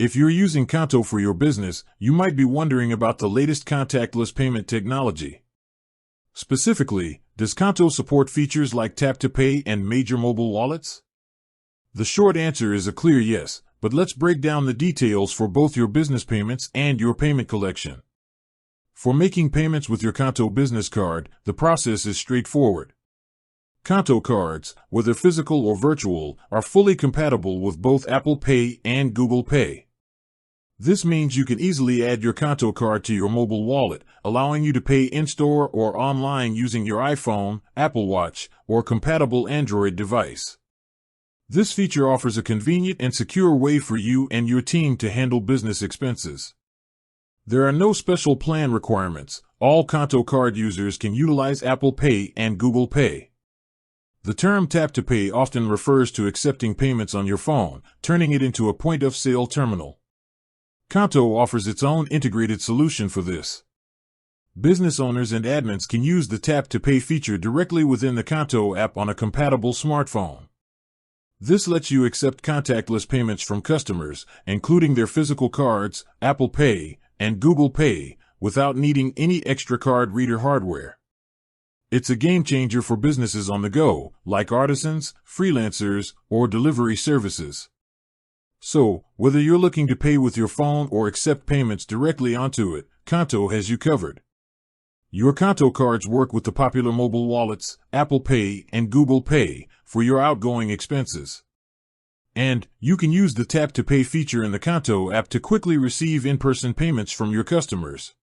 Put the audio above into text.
If you're using Qonto for your business, you might be wondering about the latest contactless payment technology. Specifically, does Qonto support features like Tap to Pay and major mobile wallets? The short answer is a clear yes, but let's break down the details for both your business payments and your payment collection. For making payments with your Qonto business card, the process is straightforward. Qonto cards, whether physical or virtual, are fully compatible with both Apple Pay and Google Pay. This means you can easily add your Qonto card to your mobile wallet, allowing you to pay in-store or online using your iPhone, Apple Watch, or compatible Android device. This feature offers a convenient and secure way for you and your team to handle business expenses. There are no special plan requirements. All Qonto card users can utilize Apple Pay and Google Pay. The term Tap to Pay often refers to accepting payments on your phone, turning it into a point-of-sale terminal. Qonto offers its own integrated solution for this. Business owners and admins can use the Tap to Pay feature directly within the Qonto app on a compatible smartphone. This lets you accept contactless payments from customers, including their physical cards, Apple Pay, and Google Pay, without needing any extra card reader hardware. It's a game changer for businesses on the go, like artisans, freelancers, or delivery services. So, whether you're looking to pay with your phone or accept payments directly onto it, Qonto has you covered. Your Qonto cards work with the popular mobile wallets, Apple Pay and Google Pay, for your outgoing expenses. And you can use the Tap to Pay feature in the Qonto app to quickly receive in-person payments from your customers.